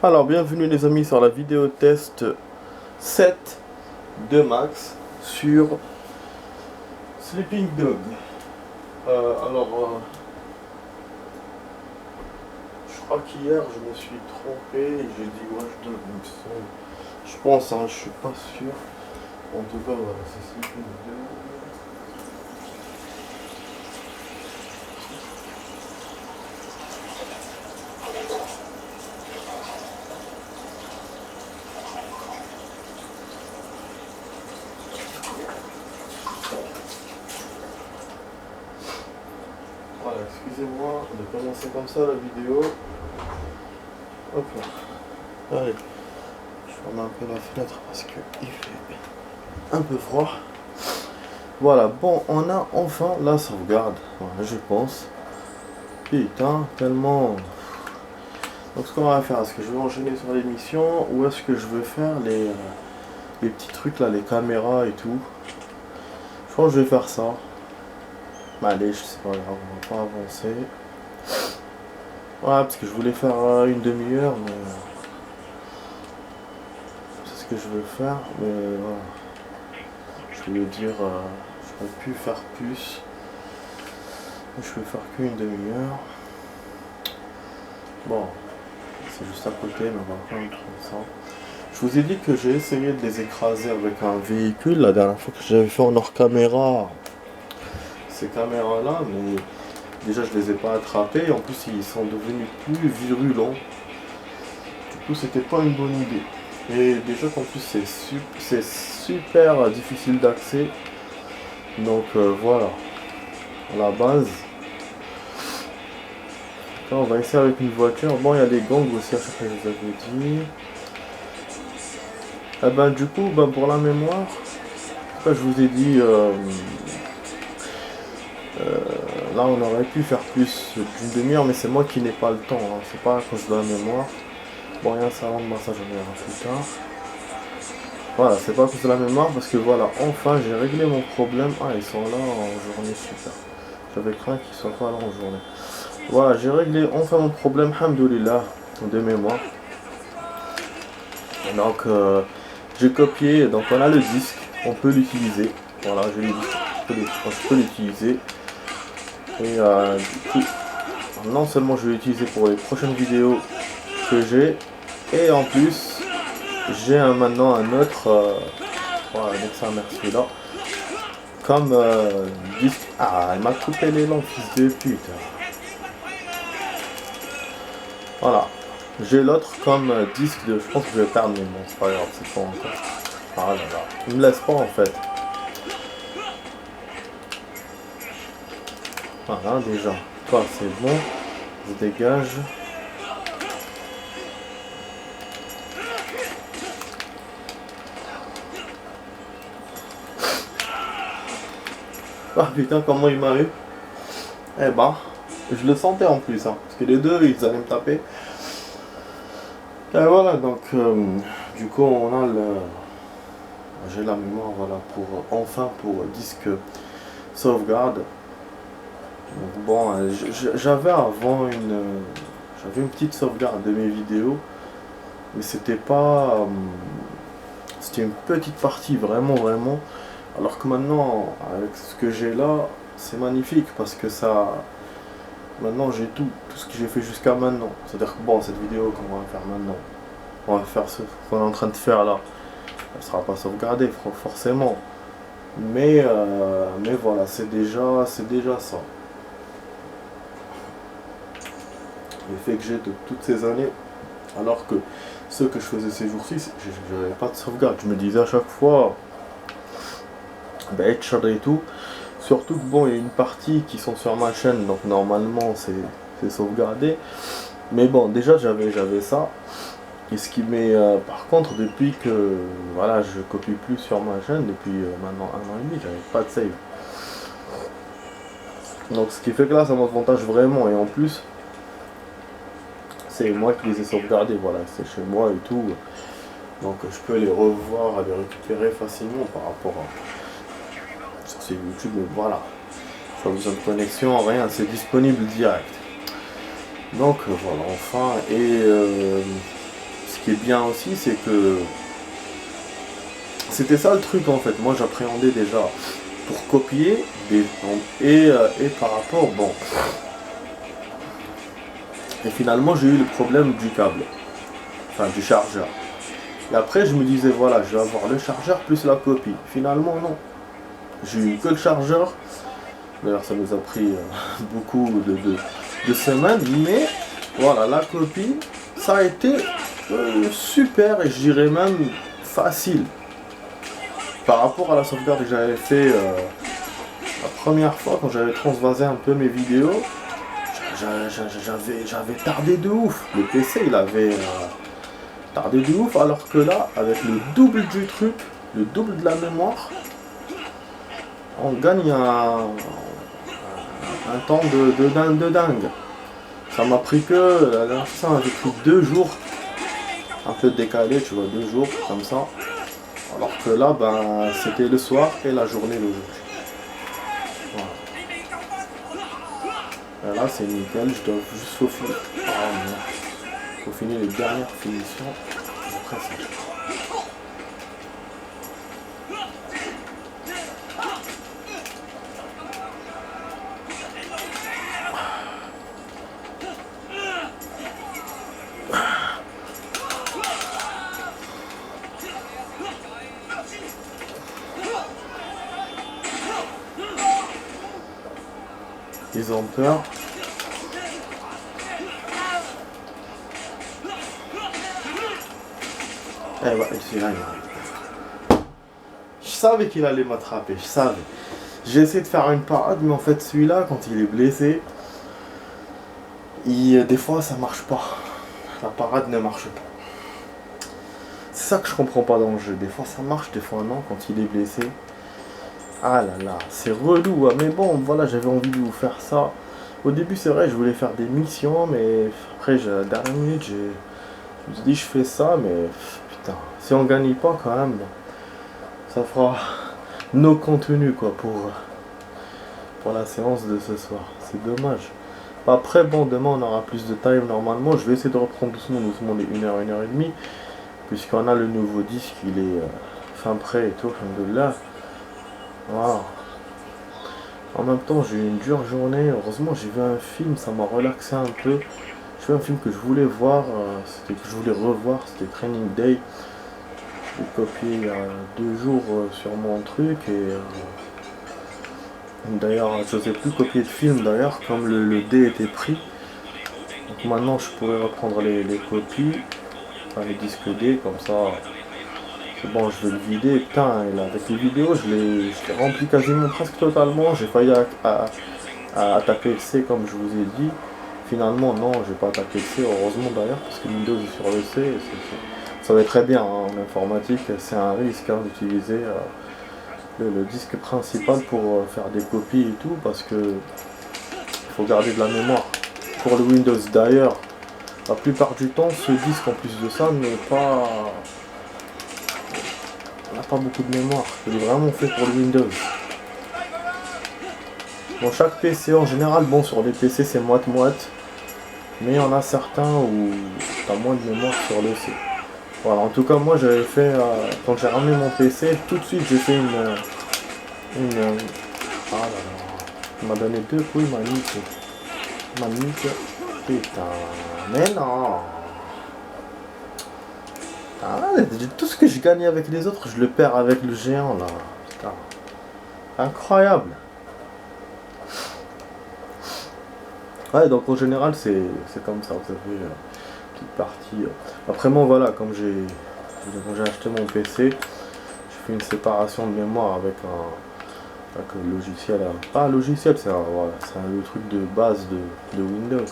Alors bienvenue les amis sur la vidéo test 7 de Max sur Sleeping Dog. Je crois qu'hier je me suis trompé et j'ai dit Watch Dog, il me semble. Je pense, hein, je suis pas sûr. En tout cas voilà, c'est Sleeping Dog. Voilà, excusez-moi de commencer comme ça la vidéo. Hop là. Allez, je ferme un peu la fenêtre parce qu'il fait un peu froid. Voilà, bon, on a enfin la sauvegarde. Voilà, je pense. Putain, tellement. Donc ce qu'on va faire, est-ce que je vais enchaîner sur l'émission ou est-ce que je veux faire les petits trucs là, les caméras et tout. Je pense que je vais faire ça. Bah, allez, je sais pas grave, on va pas avancer. Voilà, parce que je voulais faire une demi-heure, mais c'est ce que je veux faire. Mais voilà. Je voulais dire, j'aurais pu faire plus. Je vais faire qu'une demi-heure. Bon, c'est juste à côté, mais on va quand même prendre ça. Je vous ai dit que j'ai essayé de les écraser avec un véhicule la dernière fois que j'avais fait en hors caméra. Ces caméras là, mais déjà je les ai pas attrapés, en plus ils sont devenus plus virulents. Du coup c'était pas une bonne idée. Et déjà qu'en plus c'est super difficile d'accès. Donc voilà, à la base. Là, on va essayer avec une voiture. Bon, il y a des gangs aussi, à chaque fois que je vous avais dit. Et ben du coup, pour la mémoire, je vous ai dit, là on aurait pu faire plus d'une demi-heure, mais c'est moi qui n'ai pas le temps, hein. C'est pas à cause de la mémoire. Bon, il y a un salon de massage, on verra plus tard. Voilà, c'est pas à cause de la mémoire, parce que voilà, enfin j'ai réglé mon problème. Ah, ils sont là en journée, super. J'avais craint qu'ils soient pas là en journée. Voilà, j'ai réglé enfin mon problème, alhamdoulilah, de mémoire. Donc j'ai copié, donc on a le disque, on peut l'utiliser. Voilà, j'ai le disque, je peux l'utiliser. Et du coup, non seulement je vais l'utiliser pour les prochaines vidéos que j'ai, et en plus j'ai maintenant un autre, voilà, donc ça merci là, comme disque. Ah, elle m'a coupé les longs, fils de pute. Voilà. J'ai l'autre comme disque de. Je pense que je vais perdre, mais bon, c'est pas grave, c'est pas encore. Ah là là. Il me laisse pas en fait. Voilà, déjà. Toi, c'est bon. Je dégage. Ah putain, comment il m'a eu. Eh ben, je le sentais en plus, hein, parce que les deux, ils allaient me taper. Et voilà, donc, du coup, on a le. J'ai la mémoire, voilà, pour enfin pour disque sauvegarde. Donc, bon, j'avais avant j'avais une petite sauvegarde de mes vidéos, mais c'était pas, c'était une petite partie vraiment, alors que maintenant, avec ce que j'ai là, c'est magnifique parce que ça, maintenant j'ai tout ce que j'ai fait jusqu'à maintenant. C'est-à-dire que bon, cette vidéo qu'on va faire maintenant, on va faire ce qu'on est en train de faire là. Elle sera pas sauvegardée forcément, mais voilà, c'est déjà ça. Le fait que j'ai de toutes ces années, alors que ce que je faisais ces jours-ci, je n'avais pas de sauvegarde. Je me disais à chaque fois, headshot et tout. Surtout que bon, il y a une partie qui sont sur ma chaîne, donc normalement c'est sauvegardé. Mais bon, déjà j'avais ça. Et ce qui m'est, par contre, depuis que voilà, je copie plus sur ma chaîne, depuis maintenant 1 an et demi, j'avais pas de save. Donc ce qui fait que là, ça m'avantage vraiment. Et en plus, c'est moi qui les ai sauvegardés, voilà, c'est chez moi et tout. Donc je peux les revoir, les récupérer facilement par rapport à sur ces YouTube, mais voilà. Pas besoin de connexion, rien, c'est disponible direct. Donc voilà, enfin, et qui est bien aussi, c'est que c'était ça le truc en fait. Moi j'appréhendais déjà pour copier et par rapport, bon. Et finalement j'ai eu le problème du câble, enfin du chargeur. Et après je me disais voilà, je vais avoir le chargeur plus la copie. Finalement non. J'ai eu que le chargeur. D'ailleurs ça nous a pris beaucoup de semaines, mais voilà, la copie, ça a été super et je dirais même facile. Par rapport à la sauvegarde que j'avais fait la première fois quand j'avais transvasé un peu mes vidéos, j'avais tardé de ouf. Le PC il avait tardé de ouf, alors que là, avec le double du truc, le double de la mémoire, on gagne un temps de dingue. Ça m'a pris que, la dernière fois, j'ai pris 2 jours, un peu décalé, tu vois, 2 jours comme ça. Alors que là, ben, c'était le soir et la journée d'aujourd'hui. Voilà. Et là, c'est nickel, je dois juste peaufiner les dernières finitions. Après, ça. Ils ont peur. Eh ouais, celui-là, je savais qu'il allait m'attraper, je savais. J'ai essayé de faire une parade, mais en fait, celui-là, quand il est blessé, des fois, ça marche pas. La parade ne marche pas. C'est ça que je comprends pas dans le jeu. Des fois, ça marche, des fois, non, quand il est blessé. Ah là là, c'est relou, hein. Mais bon, voilà, j'avais envie de vous faire ça. Au début, c'est vrai, je voulais faire des missions, mais après, à la dernière minute, je me suis dit, je fais ça, mais putain, si on gagne pas quand même, ça fera nos contenus, quoi, pour la séance de ce soir. C'est dommage. Après, bon, demain, on aura plus de time normalement. Je vais essayer de reprendre doucement les 1 heure, 1 heure et demie, puisqu'on a le nouveau disque, il est fin prêt et tout, alhamdoulilah. Voilà. En même temps, j'ai eu une dure journée. Heureusement, j'ai vu un film, ça m'a relaxé un peu. J'ai vu un film que je voulais voir, que je voulais revoir, c'était Training Day. J'ai copié il y a 2 jours sur mon truc et d'ailleurs, je n'osais plus copier de film d'ailleurs, comme le D était pris. Donc maintenant, je pourrais reprendre les copies, enfin les disques D, comme ça. Bon, je vais le vider, putain, et là, avec les vidéos, je l'ai rempli quasiment presque totalement. J'ai failli attaquer le C comme je vous ai dit. Finalement, non, j'ai pas attaqué le C, heureusement d'ailleurs, parce que Windows est sur le C. Ça va très bien hein, en informatique, c'est un risque hein, d'utiliser le disque principal pour faire des copies et tout, parce que il faut garder de la mémoire. Pour le Windows d'ailleurs, la plupart du temps, ce disque en plus de ça n'est pas... On n'a pas beaucoup de mémoire, il est vraiment fait pour le Windows. Bon, chaque PC en général, bon sur les PC c'est moite-moite, mais il y en a certains où t'as moins de mémoire sur le C. Voilà, en tout cas moi j'avais fait, quand j'ai ramené mon PC, tout de suite j'ai fait ah là là, il m'a donné 2 coups, il m'a niqué, putain, mais non. Ah, tout ce que je gagnais avec les autres, je le perds avec le géant là. Putain. Incroyable. Ouais, donc en général, c'est comme ça. Vous avez une petite partie. Après, moi, voilà, quand j'ai acheté mon PC, j'ai fait une séparation de mémoire avec un logiciel. Pas un logiciel, c'est voilà, le truc de base de Windows.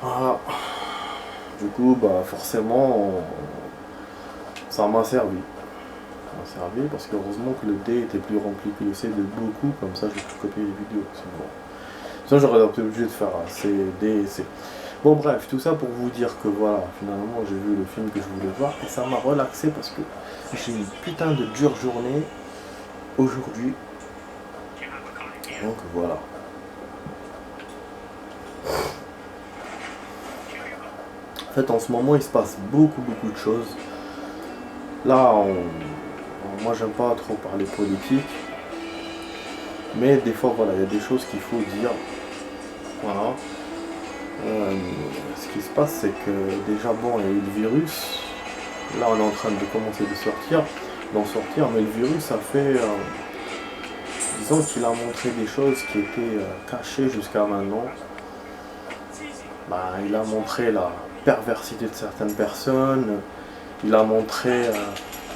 Voilà. Du coup, bah forcément, ça m'a servi. Parce que heureusement que le D était plus rempli que le C de beaucoup, comme ça j'ai pu copier les vidéos. Bon. Sinon j'aurais été obligé de faire C, D et C. Bon bref, tout ça pour vous dire que voilà, finalement j'ai vu le film que je voulais voir et ça m'a relaxé parce que j'ai une putain de dure journée aujourd'hui. Donc voilà. En fait, en ce moment, il se passe beaucoup de choses. Là, moi, j'aime pas trop parler politique, mais des fois, voilà, il y a des choses qu'il faut dire. Voilà. Ce qui se passe, c'est que déjà, bon, il y a eu le virus. Là, on est en train de commencer d'en sortir, mais le virus a fait, disons qu'il a montré des choses qui étaient cachées jusqu'à maintenant. Bah, il a montré la perversité de certaines personnes, il a montré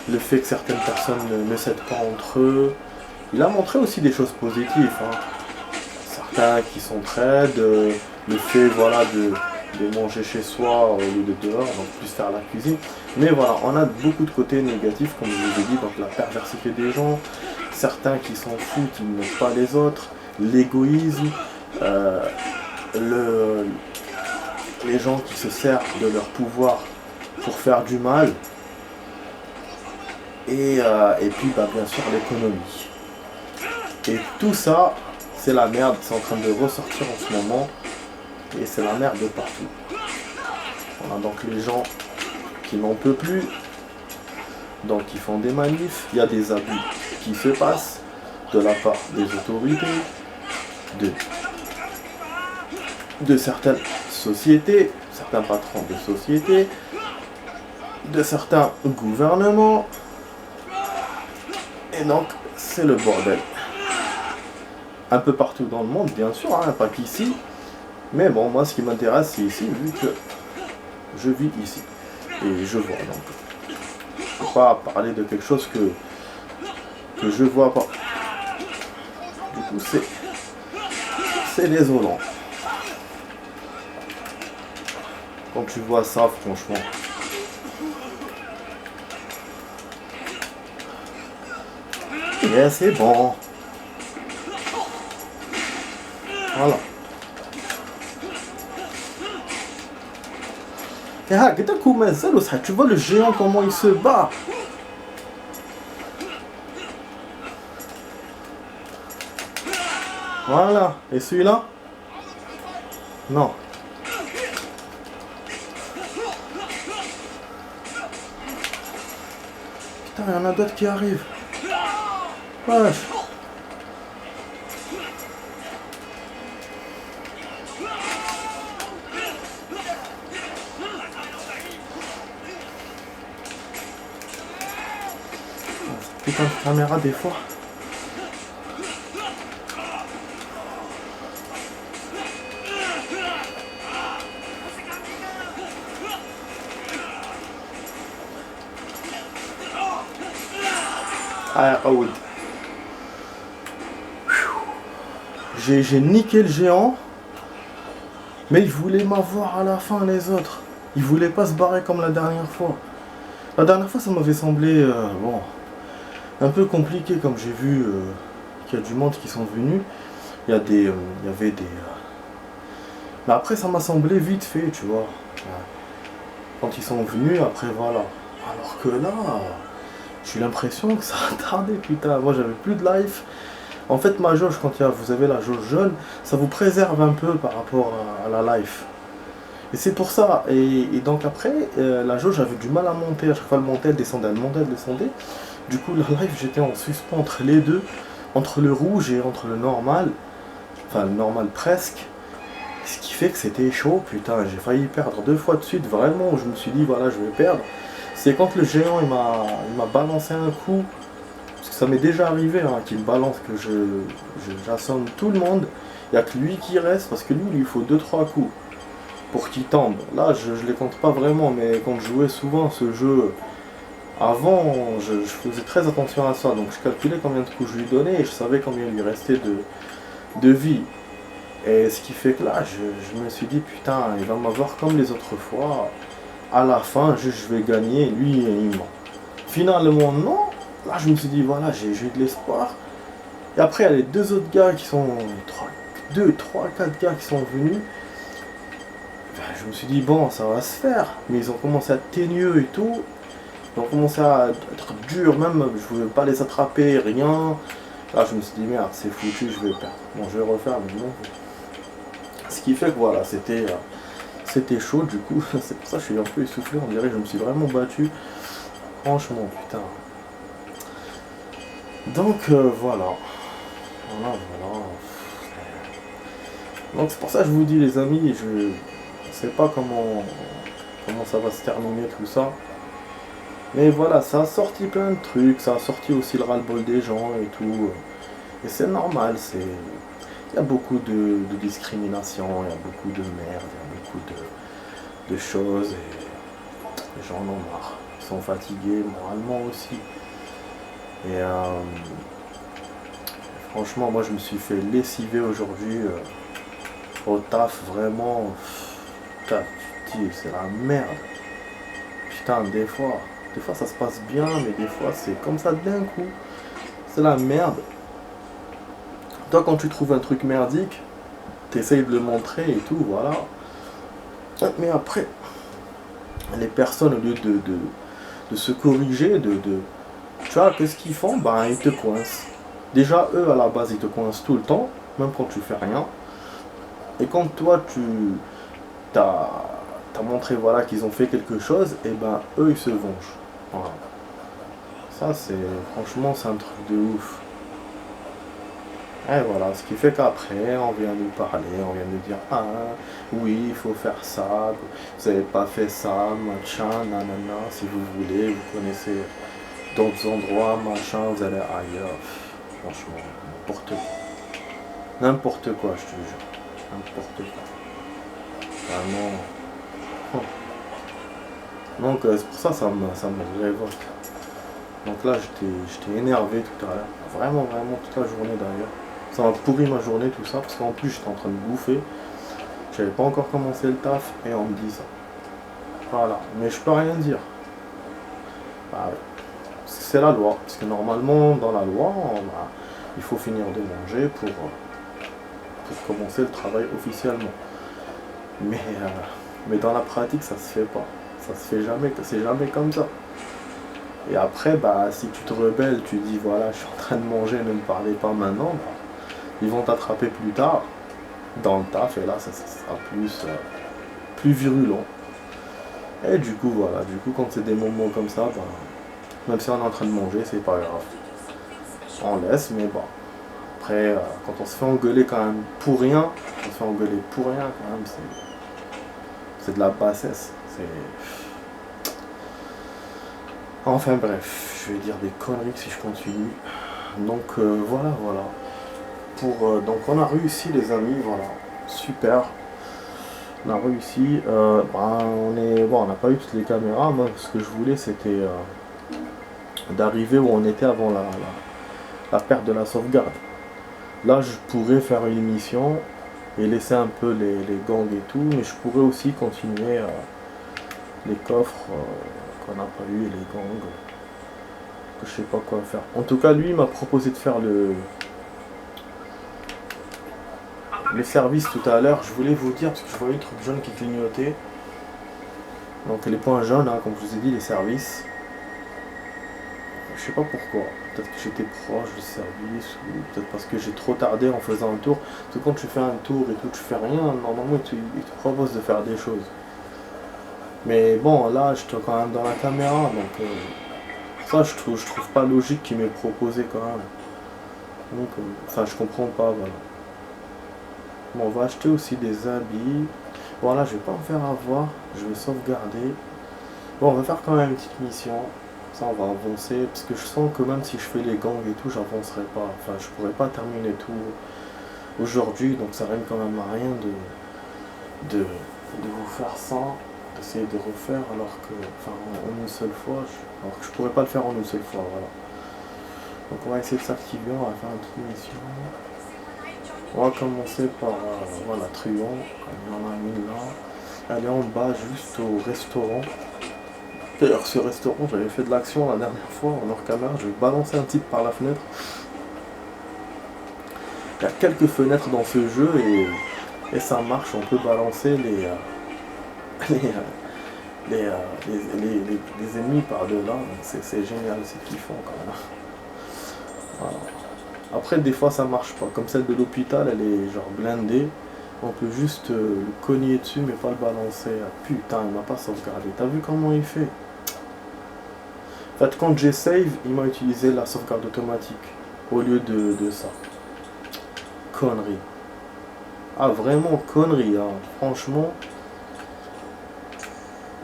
le fait que certaines personnes ne s'aident pas entre eux. Il a montré aussi des choses positives, hein. Certains qui s'entraident, le fait voilà, de manger chez soi au lieu de dehors, donc plus faire la cuisine. Mais voilà, on a beaucoup de côtés négatifs, comme je vous ai dit, donc la perversité des gens, certains qui s'en foutent, qui n'aiment pas les autres, l'égoïsme, les gens qui se servent de leur pouvoir pour faire du mal, et puis bah, bien sûr l'économie. Et tout ça, c'est la merde, c'est en train de ressortir en ce moment, et c'est la merde de partout. On a donc les gens qui n'en peuvent plus, donc ils font des manifs, il y a des abus qui se passent de la part des autorités, de certaines sociétés, certains patrons de sociétés, de certains gouvernements, et donc c'est le bordel. Un peu partout dans le monde, bien sûr, hein, pas qu'ici, mais bon, moi ce qui m'intéresse c'est ici, vu que je vis ici, et je vois, donc je ne peux pas parler de quelque chose que je vois pas. Du coup, c'est désolant. Quand tu vois ça, franchement. Et c'est bon. Voilà. Et tu vois le géant comment il se bat. Voilà. Et celui-là? Non. Putain, il y en a d'autres qui arrivent. Wesh. Putain de caméra des fois. Ah, oh. J'ai niqué le géant, mais il voulait m'avoir à la fin les autres. Il voulait pas se barrer comme la dernière fois. La dernière fois ça m'avait semblé bon, un peu compliqué, comme j'ai vu qu'il y a du monde qui sont venus. Il y avait des... Mais après ça m'a semblé vite fait, tu vois. Quand ils sont venus, après voilà. Alors que là, j'ai l'impression que ça a tardé, putain. Moi j'avais plus de life. En fait ma jauge, quand vous avez la jauge jaune, ça vous préserve un peu par rapport à la life. Et c'est pour ça. Et donc après, la jauge avait du mal à monter. À chaque fois elle montait, elle descendait, elle montait, elle descendait. Du coup la life, j'étais en suspens entre les deux. Entre le rouge et entre le normal. Enfin le normal presque. Ce qui fait que c'était chaud, putain. J'ai failli perdre 2 fois de suite. Vraiment, où je me suis dit voilà, je vais perdre. C'est quand le géant il m'a balancé un coup. Parce que ça m'est déjà arrivé hein, qu'il me balance, que j'assomme tout le monde. Il n'y a que lui qui reste, parce que lui il lui faut 2-3 coups pour qu'il tombe. Là je les compte pas vraiment, mais quand je jouais souvent ce jeu avant, je faisais très attention à ça. Donc je calculais combien de coups je lui donnais et je savais combien il lui restait de vie. Et ce qui fait que là je me suis dit putain, il va m'avoir comme les autres fois. À la fin je vais gagner, lui il ment. Finalement non. Là je me suis dit voilà, j'ai eu de l'espoir. Et après il y a les 2 autres gars qui sont... 4 gars qui sont venus. Je me suis dit bon, ça va se faire. Mais ils ont commencé à être teigneux et tout. Ils ont commencé à être durs, même je voulais pas les attraper, rien. Là je me suis dit merde, c'est foutu, je vais perdre. Bon, je vais refaire, mais non. Ce qui fait que voilà, c'était c'était chaud du coup, c'est pour ça que je suis un peu essoufflé, on dirait que je me suis vraiment battu. Franchement, putain. Donc voilà. Voilà. Donc c'est pour ça que je vous dis les amis, je sais pas comment ça va se terminer tout ça. Mais voilà, ça a sorti plein de trucs, ça a sorti aussi le ras-le-bol des gens et tout. Et c'est normal, il y a beaucoup de discrimination, il y a beaucoup de merde, il y a beaucoup de choses et les gens en ont marre. Ils sont fatigués moralement aussi. Et franchement, moi je me suis fait lessiver aujourd'hui au taf, vraiment. Putain, tu te dis, c'est la merde. Putain, des fois ça se passe bien, mais des fois c'est comme ça d'un coup. C'est la merde. Toi, quand tu trouves un truc merdique, t'essayes de le montrer et tout, voilà. Mais après, les personnes, au lieu de se corriger, tu vois, qu'est-ce qu'ils font? Ben, ils te coincent. Déjà, eux, à la base, ils te coincent tout le temps, même quand tu fais rien. Et quand toi, t'as montré, voilà, qu'ils ont fait quelque chose, et ben, eux, ils se vengent. Voilà. Ça, franchement, c'est un truc de ouf. Et voilà, ce qui fait qu'après, on vient nous parler, on vient nous dire, ah, oui, il faut faire ça, vous n'avez pas fait ça, machin, nanana, si vous voulez, vous connaissez d'autres endroits, machin, vous allez ailleurs. Franchement, n'importe quoi. N'importe quoi, je te jure. N'importe quoi. Vraiment. Donc, c'est pour ça que ça me révolte. Donc là, j'étais énervé tout à l'heure. Vraiment, toute la journée d'ailleurs. Ça m'a pourri ma journée, tout ça, parce qu'en plus, j'étais en train de bouffer. J'avais pas encore commencé le taf, et on me dit ça. Voilà. Mais je peux rien dire. Bah, c'est la loi. Parce que normalement, dans la loi, il faut finir de manger pour commencer le travail officiellement. Mais dans la pratique, ça se fait pas. Ça se fait jamais, c'est jamais comme ça. Et après, bah, si tu te rebelles, tu dis voilà, je suis en train de manger, ne me parlez pas maintenant, bah, ils vont t'attraper plus tard dans le taf, et là, ça sera plus virulent. Et du coup, voilà, quand c'est des moments comme ça, bah, même si on est en train de manger, c'est pas grave. On laisse, mais bon. Après, quand on se fait engueuler quand même pour rien, quand même, c'est de la bassesse. Enfin bref, je vais dire des conneries si je continue. Donc voilà. Donc on a réussi les amis, voilà. Super. On a réussi. On n'a pas eu toutes les caméras. Moi, ce que je voulais, c'était d'arriver où on était avant la perte de la sauvegarde. Là, je pourrais faire une émission et laisser un peu les gangs et tout, mais je pourrais aussi continuer les coffres qu'on n'a pas eu et les gangs. Que je sais pas quoi faire. En tout cas, lui, il m'a proposé de faire le service tout à l'heure. Je voulais vous dire, parce que je voyais le truc jaune qui clignotait. Donc les points jaunes, hein, comme je vous ai dit, les services. Je sais pas pourquoi. Peut-être que j'étais proche du service, ou peut-être parce que j'ai trop tardé en faisant un tour. Parce que quand tu fais un tour et tout, tu fais rien, normalement il te propose de faire des choses. Mais bon, là, j'étais quand même dans la caméra, donc ça je trouve pas logique qu'il m'ait proposé quand même. Donc, enfin, je comprends pas, voilà. Bon, on va acheter aussi des habits. Voilà, je vais pas me faire avoir, je vais sauvegarder. Bon, on va faire quand même une petite mission. Ça, on va avancer, parce que je sens que même si je fais les gangs et tout, j'avancerai pas. Enfin, je pourrais pas terminer tout aujourd'hui, donc ça rime quand même à rien de vous faire ça, d'essayer de refaire alors que, enfin, en une seule fois, alors que je pourrais pas le faire en une seule fois, voilà. Donc on va essayer de s'activer, on va faire une petite mission. On va commencer par, voilà, Truand, il y en a une là. Elle est en bas, juste au restaurant. D'ailleurs, ce restaurant, j'avais fait de l'action la dernière fois en hors caméra, je vais balancer un type par la fenêtre. Il y a quelques fenêtres dans ce jeu et ça marche, on peut balancer les ennemis par-delà, donc c'est génial, c'est kiffant quand même. Voilà. Après, des fois ça marche pas, comme celle de l'hôpital, elle est genre blindée, On peut juste le cogner dessus mais pas le balancer. Ah, putain, il m'a pas sauvegardé. T'as vu comment il fait? En fait, quand j'ai save, il m'a utilisé la sauvegarde automatique au lieu de ça. Connerie. Ah, vraiment connerie, hein. Franchement.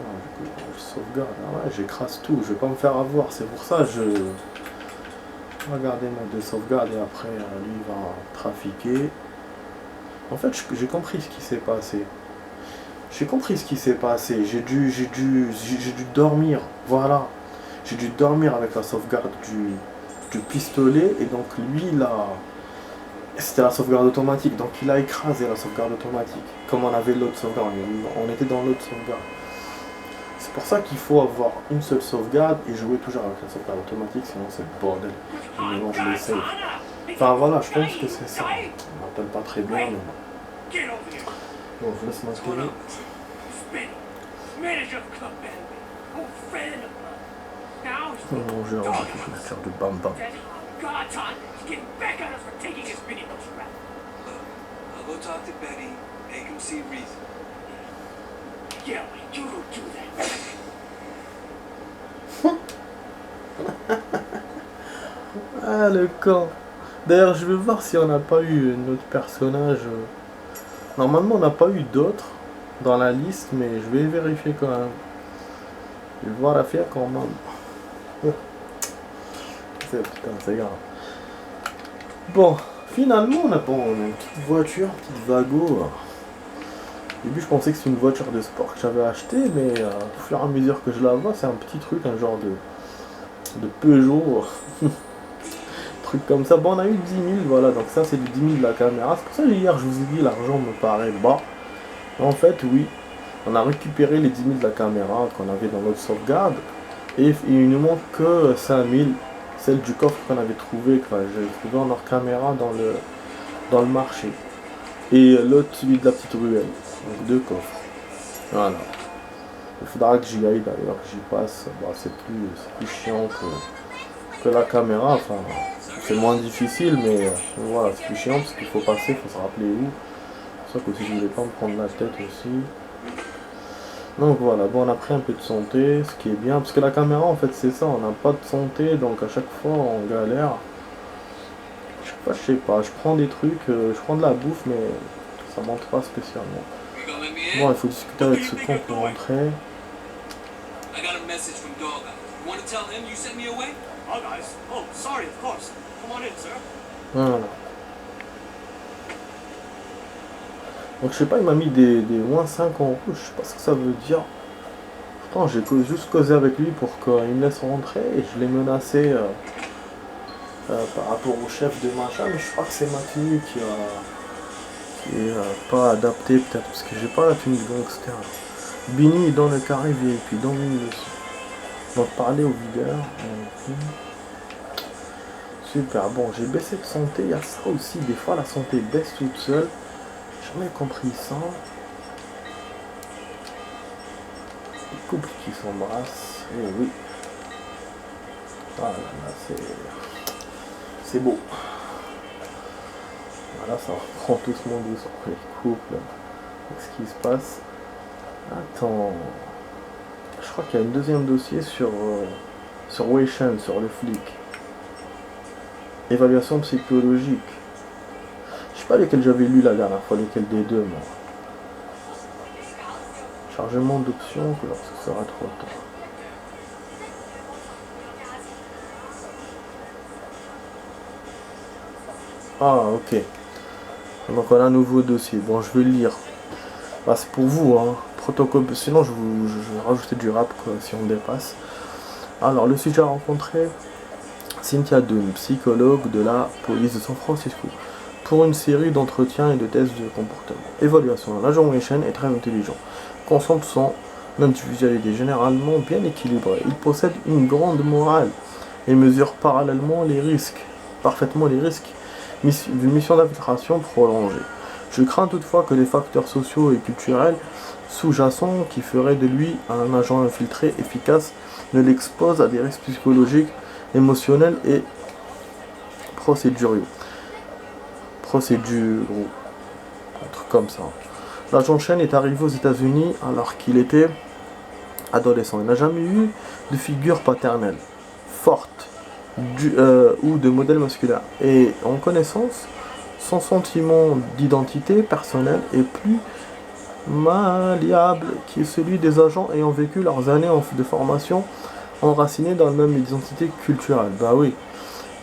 Ah, je sauvegarde. Ah ouais, j'écrase tout. Je vais pas me faire avoir. C'est pour ça que je. Regardez moi de sauvegarde et après lui il va trafiquer. En fait, j'ai compris ce qui s'est passé. J'ai compris ce qui s'est passé. J'ai dû dormir. Voilà. J'ai dû dormir avec la sauvegarde du pistolet. Et donc lui, il a... C'était la sauvegarde automatique. Donc il a écrasé la sauvegarde automatique. Comme on avait l'autre sauvegarde. On était dans l'autre sauvegarde. C'est pour ça qu'il faut avoir une seule sauvegarde et jouer toujours avec la sauvegarde automatique. Sinon c'est le bordel. Je mélange les saves. Enfin voilà, je pense que c'est ça. On m'appelle pas très bien. Mais... Bon, je laisse m'installer. Mon jeu, on va faire de bam bam. Ah le camp. D'ailleurs, je vais voir si on n'a pas eu un autre personnage. Normalement, on n'a pas eu d'autres dans la liste, mais je vais vérifier quand même. Je vais voir l'affaire quand même. Putain, c'est grave. Bon, finalement, on a une petite voiture, une petite Vago. Au début, je pensais que c'était une voiture de sport que j'avais achetée, mais au fur et à mesure que je la vois, c'est un petit truc, un genre de Peugeot. Truc comme ça. Bon, on a eu 10 000, voilà, donc ça, c'est du 10 000 de la caméra. C'est pour ça que hier, je vous ai dit, l'argent me paraît bas. En fait, oui, on a récupéré les 10 000 de la caméra qu'on avait dans notre sauvegarde. Et il ne manque que 5 000, celle du coffre qu'on avait trouvé, que j'avais trouvé en hors caméra dans le marché. Et l'autre, celui de la petite ruelle. Donc 2 coffres. Voilà. Il faudra que j'y aille d'ailleurs, que j'y passe. Bon, c'est plus chiant que la caméra. Enfin, c'est moins difficile, mais voilà, c'est plus chiant parce qu'il faut passer, il faut se rappeler où. C'est pour ça que aussi, je voulais pas me prendre la tête aussi. Donc voilà, bon, on a pris un peu de santé, ce qui est bien, parce que la caméra en fait c'est ça, on n'a pas de santé, donc à chaque fois on galère. À chaque fois je sais pas, je prends des trucs, je prends de la bouffe, mais ça monte pas spécialement. Bon, il faut discuter avec ce con pour rentrer. Voilà. Donc je sais pas, il m'a mis des moins 5 en rouge, je sais pas ce que ça veut dire. Pourtant j'ai juste causé avec lui pour qu'il me laisse rentrer et je l'ai menacé par rapport au chef de machin, mais je crois que c'est ma tenue qui est pas adaptée peut-être, parce que j'ai pas la tenue de gangster. Bini est dans le carré VIP, dans une leçon. Donc parler au videur. Super, bon j'ai baissé de santé, il y a ça aussi, des fois la santé baisse toute seule. J'ai jamais compris ça. Les couples qui s'embrassent, et oui. Voilà, là c'est beau. Voilà, ça reprend doucement les couples. Qu'est-ce qui se passe? Attends. Je crois qu'il y a un deuxième dossier sur Wei Shen, sur le flic. Évaluation psychologique. Je sais pas lequel j'avais lu la dernière fois, lequel des deux, moi. Chargement d'options lorsque ce sera trop tard. Ah, ok. Donc on a un nouveau dossier. Bon, je vais le lire. Bah, c'est pour vous, hein. Protocole. Sinon, je vais rajouter du rap, quoi, si on dépasse. Alors, le sujet a rencontré Cynthia Dunn, psychologue de la police de San Francisco, pour une série d'entretiens et de tests de comportement. Évaluation. L'agent Wei Shen est très intelligent. Concentre son individualité généralement bien équilibrée. Il possède une grande morale et mesure parallèlement parfaitement les risques d'une mission d'infiltration prolongée. Je crains toutefois que les facteurs sociaux et culturels sous-jacents qui feraient de lui un agent infiltré efficace ne l'exposent à des risques psychologiques, émotionnels et procéduraux. un truc comme ça. L'agent Chen est arrivé aux États-Unis alors qu'il était adolescent. Il n'a jamais eu de figure paternelle forte ou de modèle masculin. Et en connaissance, son sentiment d'identité personnelle est plus malléable que celui des agents ayant vécu leurs années de formation enracinés dans la même identité culturelle. Bah oui.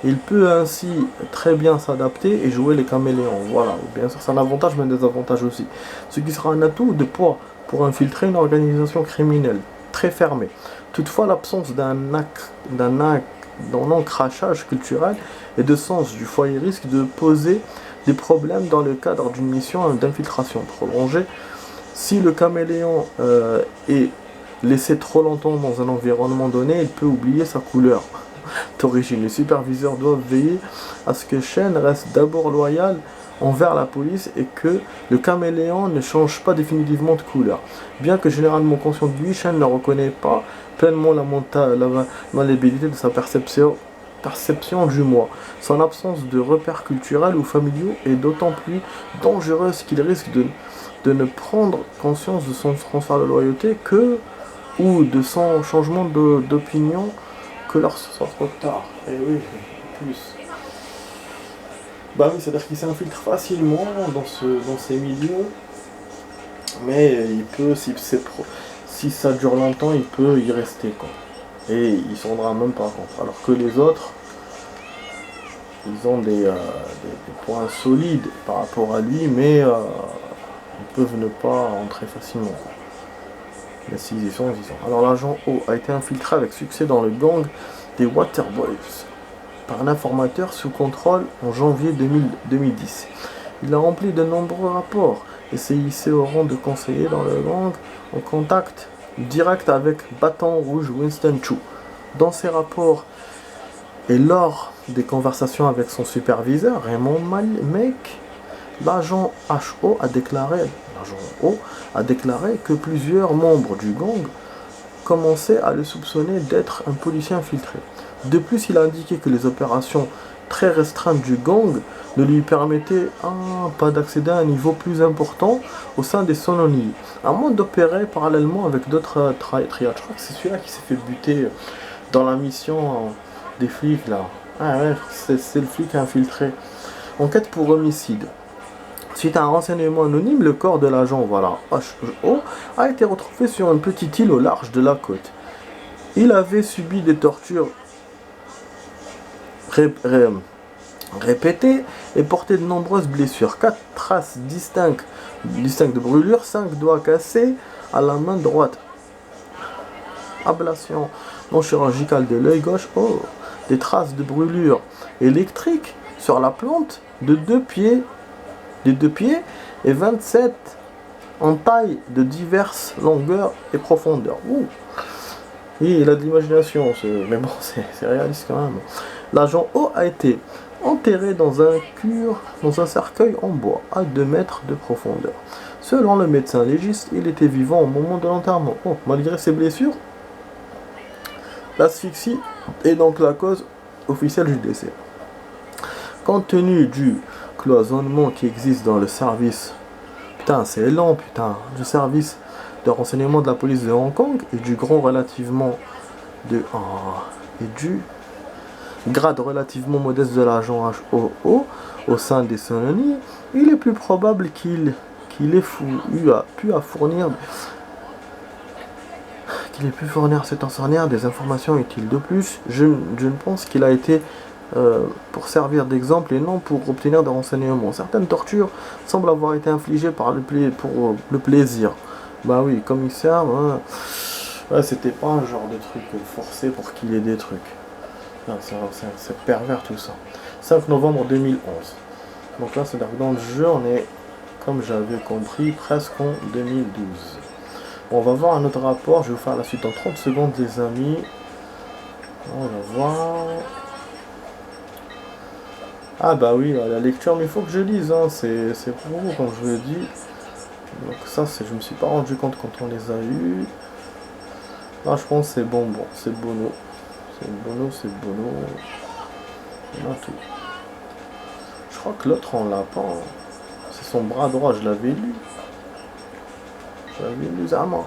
Il peut ainsi très bien s'adapter et jouer les caméléons. Voilà, bien sûr, c'est un avantage, mais un désavantage aussi. Ce qui sera un atout de poids pour infiltrer une organisation criminelle très fermée. Toutefois, l'absence d'un ancrage culturel et de sens du foyer risque de poser des problèmes dans le cadre d'une mission d'infiltration prolongée. Si le caméléon est laissé trop longtemps dans un environnement donné, il peut oublier sa couleur d'origine. Les superviseurs doivent veiller à ce que Chen reste d'abord loyal envers la police et que le caméléon ne change pas définitivement de couleur. Bien que généralement conscient de lui, Chen ne reconnaît pas pleinement la malléabilité de sa perception du moi. Son absence de repères culturels ou familiaux est d'autant plus dangereuse qu'il risque de ne prendre conscience de son transfert de loyauté ou de son changement d'opinion que lorsque ce soit trop tard. Et oui, plus. Bah oui, c'est-à-dire qu'il s'infiltre facilement dans ces milieux, mais il peut, si ça dure longtemps, il peut y rester, quoi. Et il s'en rendra même pas compte. Alors que les autres, ils ont des points solides par rapport à lui, mais ils peuvent ne pas entrer facilement. Mais s'ils y sont, ils y sont. Alors l'agent O a été infiltré avec succès dans le gang des Waterboys par un informateur sous contrôle en janvier 2010. Il a rempli de nombreux rapports et s'est hissé au rang de conseiller dans le gang en contact direct avec Bâton Rouge Winston Chu. Dans ses rapports et lors des conversations avec son superviseur Raymond Malek, l'agent O a déclaré que plusieurs membres du gang commençaient à le soupçonner d'être un policier infiltré. De plus, il a indiqué que les opérations très restreintes du gang ne lui permettaient pas d'accéder à un niveau plus important au sein des Sononi, à moins d'opérer parallèlement avec d'autres triads. Je crois que c'est celui-là qui s'est fait buter dans la mission des flics là. Ah ouais, c'est le flic infiltré. Enquête pour homicide. Suite à un renseignement anonyme, le corps de l'agent HO a été retrouvé sur une petite île au large de la côte. Il avait subi des tortures répétées et porté de nombreuses blessures. 4 traces distinctes de brûlures, 5 doigts cassés à la main droite. Ablation non chirurgicale de l'œil gauche. Des traces de brûlures électriques sur la plante des deux pieds et 27 en taille de diverses longueurs et profondeurs. Et il a de l'imagination, mais bon, c'est réaliste quand même. L'agent O a été enterré dans un cercueil en bois à 2 mètres de profondeur. Selon le médecin légiste, il était vivant au moment de l'enterrement. Malgré ses blessures, l'asphyxie est donc la cause officielle du décès. Compte tenu du cloisonnement qui existe dans le service, c'est lent, du service de renseignement de la police de Hong Kong et du grade relativement modeste de l'agent HOO au sein des Sononi, il est plus probable qu'il ait pu fournir cet incendiaire des informations utiles. De plus, je ne pense qu'il a été pour servir d'exemple et non pour obtenir des renseignements. Certaines tortures semblent avoir été infligées pour le plaisir. Bah oui, commissaire, c'était pas un genre de truc forcé pour qu'il ait des trucs. C'est pervers tout ça. 5 novembre 2011. Donc là, c'est-à-dire que dans le jeu, on est, comme j'avais compris, presque en 2012. On va voir un autre rapport, je vais vous faire la suite dans 30 secondes, les amis. On va voir. Ah bah oui, la lecture, mais il faut que je lise, c'est pour vous, comme je vous l'ai dit. Donc ça, je me suis pas rendu compte quand on les a eus. Là, je pense que c'est bonbon, c'est Bono. C'est Bono. On a tout. Je crois que l'autre, on l'a pas. C'est son bras droit, je l'avais lu. Je l'avais lu, Zama.